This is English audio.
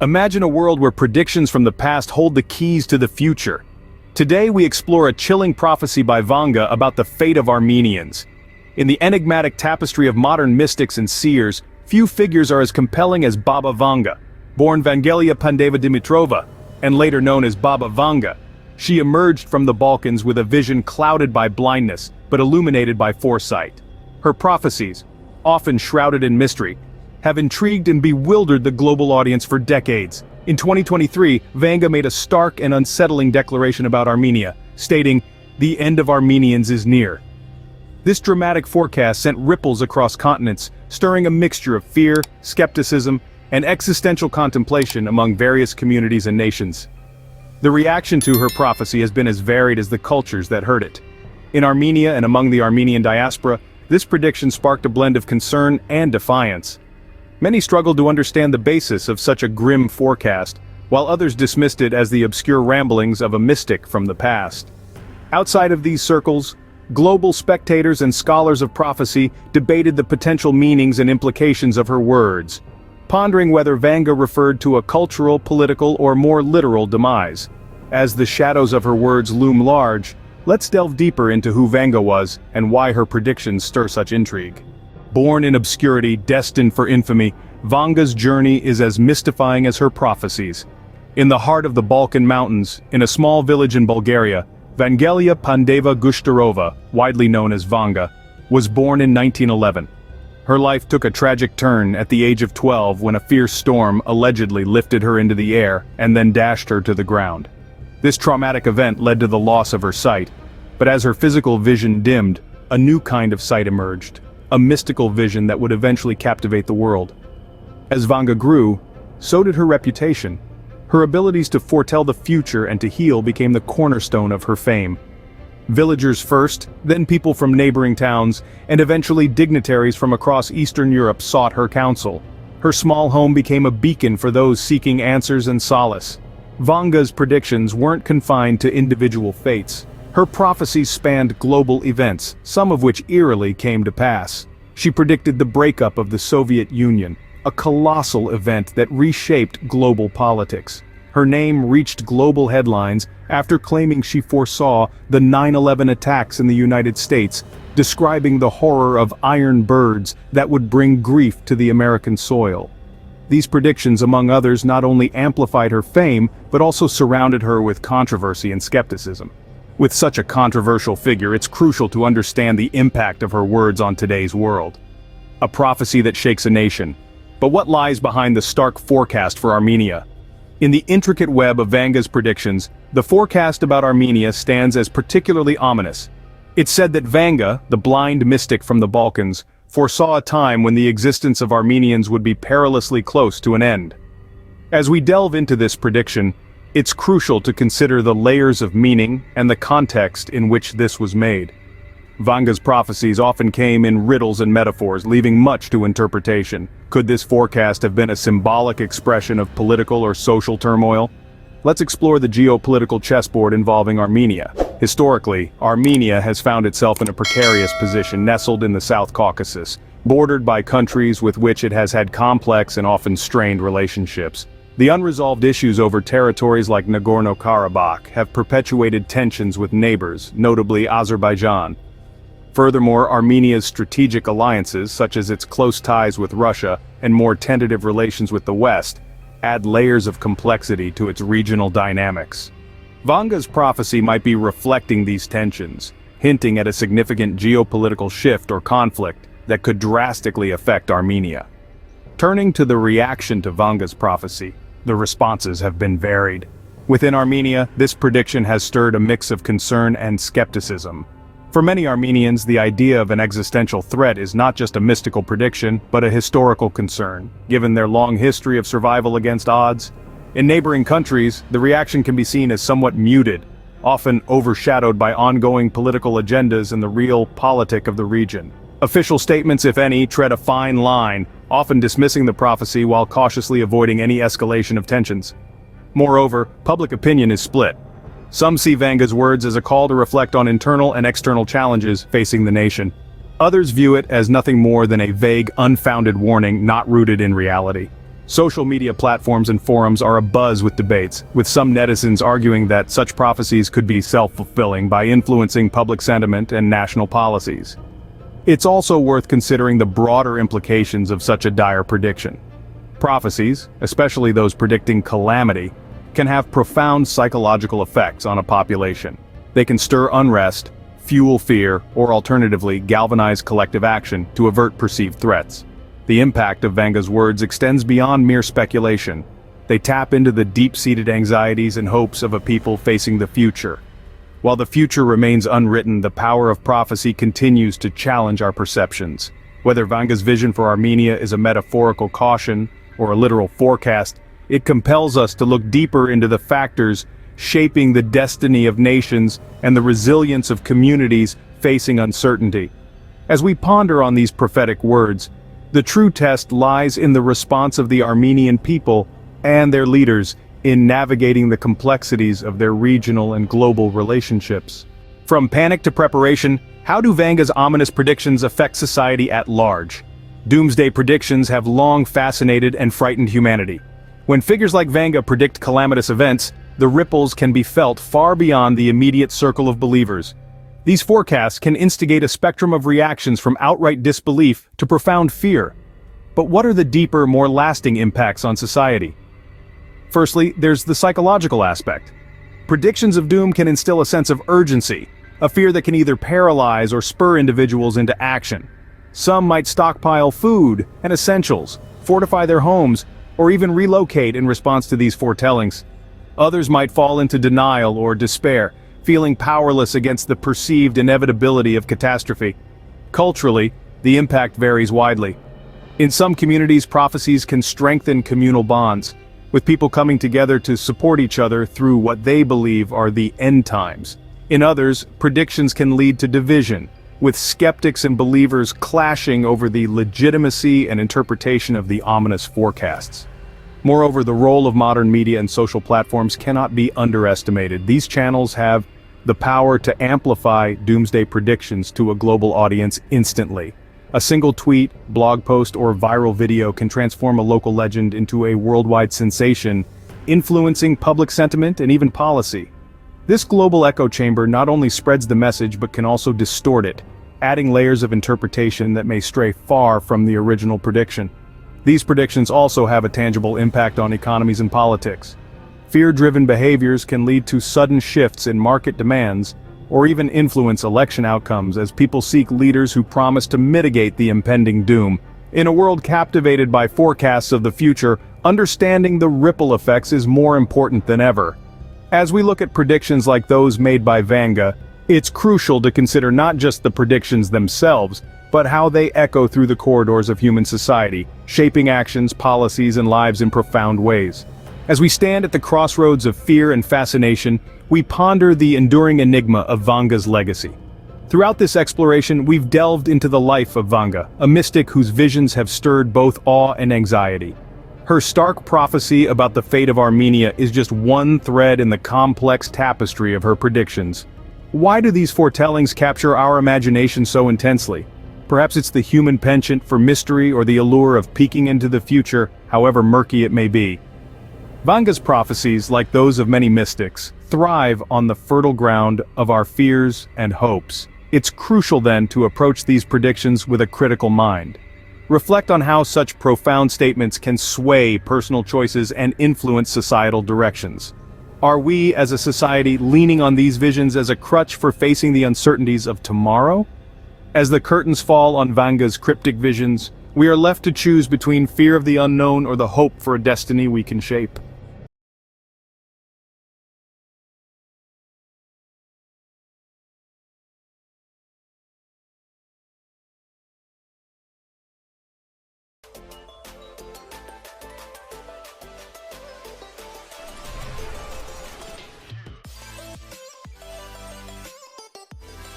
Imagine a world where predictions from the past hold the keys to the future. Today we explore a chilling prophecy by Vanga about the fate of Armenians. In the enigmatic tapestry of modern mystics and seers, few figures are as compelling as Baba Vanga. Born Vangelia Pandeva Dimitrova, and later known as Baba Vanga, she emerged from the Balkans with a vision clouded by blindness, but illuminated by foresight. Her prophecies, often shrouded in mystery, have intrigued and bewildered the global audience for decades. In 2023, Vanga made a stark and unsettling declaration about Armenia, stating, "The end of Armenians is near." This dramatic forecast sent ripples across continents, stirring a mixture of fear, skepticism, and existential contemplation among various communities and nations. The reaction to her prophecy has been as varied as the cultures that heard it. In Armenia and among the Armenian diaspora, this prediction sparked a blend of concern and defiance. Many struggled to understand the basis of such a grim forecast, while others dismissed it as the obscure ramblings of a mystic from the past. Outside of these circles, global spectators and scholars of prophecy debated the potential meanings and implications of her words, pondering whether Vanga referred to a cultural, political, or more literal demise. As the shadows of her words loom large, let's delve deeper into who Vanga was and why her predictions stir such intrigue. Born in obscurity, destined for infamy, Vanga's journey is as mystifying as her prophecies. In the heart of the Balkan Mountains, in a small village in Bulgaria, Vangelia Pandeva Gushtarova, widely known as Vanga, was born in 1911. Her life took a tragic turn at the age of 12 when a fierce storm allegedly lifted her into the air and then dashed her to the ground. This traumatic event led to the loss of her sight, but as her physical vision dimmed, a new kind of sight emerged. A mystical vision that would eventually captivate the world. As Vanga grew, so did her reputation. Her abilities to foretell the future and to heal became the cornerstone of her fame. Villagers first, then people from neighboring towns, and eventually dignitaries from across Eastern Europe sought her counsel. Her small home became a beacon for those seeking answers and solace. Vanga's predictions weren't confined to individual fates. Her prophecies spanned global events, some of which eerily came to pass. She predicted the breakup of the Soviet Union, a colossal event that reshaped global politics. Her name reached global headlines after claiming she foresaw the 9/11 attacks in the United States, describing the horror of iron birds that would bring grief to the American soil. These predictions, among others, not only amplified her fame, but also surrounded her with controversy and skepticism. With such a controversial figure, it's crucial to understand the impact of her words on today's world. A prophecy that shakes a nation. But what lies behind the stark forecast for Armenia? In the intricate web of Vanga's predictions, the forecast about Armenia stands as particularly ominous. It's said that Vanga, the blind mystic from the Balkans, foresaw a time when the existence of Armenians would be perilously close to an end. As we delve into this prediction, it's crucial to consider the layers of meaning and the context in which this was made. Vanga's prophecies often came in riddles and metaphors, leaving much to interpretation. Could this forecast have been a symbolic expression of political or social turmoil? Let's explore the geopolitical chessboard involving Armenia. Historically, Armenia has found itself in a precarious position nestled in the South Caucasus, bordered by countries with which it has had complex and often strained relationships. The unresolved issues over territories like Nagorno-Karabakh have perpetuated tensions with neighbors, notably Azerbaijan. Furthermore, Armenia's strategic alliances, such as its close ties with Russia and more tentative relations with the West, add layers of complexity to its regional dynamics. Vanga's prophecy might be reflecting these tensions, hinting at a significant geopolitical shift or conflict that could drastically affect Armenia. Turning to the reaction to Vanga's prophecy, the responses have been varied. Within Armenia, this prediction has stirred a mix of concern and skepticism. For many Armenians, the idea of an existential threat is not just a mystical prediction, but a historical concern, given their long history of survival against odds. In neighboring countries, the reaction can be seen as somewhat muted, often overshadowed by ongoing political agendas and the real politic of the region. Official statements, if any, tread a fine line, often dismissing the prophecy while cautiously avoiding any escalation of tensions. Moreover, public opinion is split. Some see Vanga's words as a call to reflect on internal and external challenges facing the nation. Others view it as nothing more than a vague, unfounded warning not rooted in reality. Social media platforms and forums are abuzz with debates, with some netizens arguing that such prophecies could be self-fulfilling by influencing public sentiment and national policies. It's also worth considering the broader implications of such a dire prediction. Prophecies, especially those predicting calamity, can have profound psychological effects on a population. They can stir unrest, fuel fear, or alternatively galvanize collective action to avert perceived threats. The impact of Vanga's words extends beyond mere speculation. They tap into the deep-seated anxieties and hopes of a people facing the future. While the future remains unwritten, the power of prophecy continues to challenge our perceptions. Whether Vanga's vision for Armenia is a metaphorical caution or a literal forecast, it compels us to look deeper into the factors shaping the destiny of nations and the resilience of communities facing uncertainty. As we ponder on these prophetic words, the true test lies in the response of the Armenian people and their leaders in navigating the complexities of their regional and global relationships. From panic to preparation, how do Vanga's ominous predictions affect society at large? Doomsday predictions have long fascinated and frightened humanity. When figures like Vanga predict calamitous events, the ripples can be felt far beyond the immediate circle of believers. These forecasts can instigate a spectrum of reactions from outright disbelief to profound fear. But what are the deeper, more lasting impacts on society? Firstly, there's the psychological aspect. Predictions of doom can instill a sense of urgency, a fear that can either paralyze or spur individuals into action. Some might stockpile food and essentials, fortify their homes, or even relocate in response to these foretellings. Others might fall into denial or despair, feeling powerless against the perceived inevitability of catastrophe. Culturally, the impact varies widely. In some communities, prophecies can strengthen communal bonds, with people coming together to support each other through what they believe are the end times. In others, predictions can lead to division, with skeptics and believers clashing over the legitimacy and interpretation of the ominous forecasts. Moreover, the role of modern media and social platforms cannot be underestimated. These channels have the power to amplify doomsday predictions to a global audience instantly. A single tweet, blog post, or viral video can transform a local legend into a worldwide sensation, influencing public sentiment and even policy. This global echo chamber not only spreads the message but can also distort it, adding layers of interpretation that may stray far from the original prediction. These predictions also have a tangible impact on economies and politics. Fear-driven behaviors can lead to sudden shifts in market demands, or even influence election outcomes as people seek leaders who promise to mitigate the impending doom. In a world captivated by forecasts of the future, understanding the ripple effects is more important than ever. As we look at predictions like those made by Vanga, it's crucial to consider not just the predictions themselves, but how they echo through the corridors of human society, shaping actions, policies, and lives in profound ways. As we stand at the crossroads of fear and fascination, we ponder the enduring enigma of Vanga's legacy. Throughout this exploration, we've delved into the life of Vanga, a mystic whose visions have stirred both awe and anxiety. Her stark prophecy about the fate of Armenia is just one thread in the complex tapestry of her predictions. Why do these foretellings capture our imagination so intensely? Perhaps it's the human penchant for mystery or the allure of peeking into the future, however murky it may be. Vanga's prophecies, like those of many mystics, thrive on the fertile ground of our fears and hopes. It's crucial then to approach these predictions with a critical mind. Reflect on how such profound statements can sway personal choices and influence societal directions. Are we, as a society, leaning on these visions as a crutch for facing the uncertainties of tomorrow? As the curtains fall on Vanga's cryptic visions, we are left to choose between fear of the unknown or the hope for a destiny we can shape.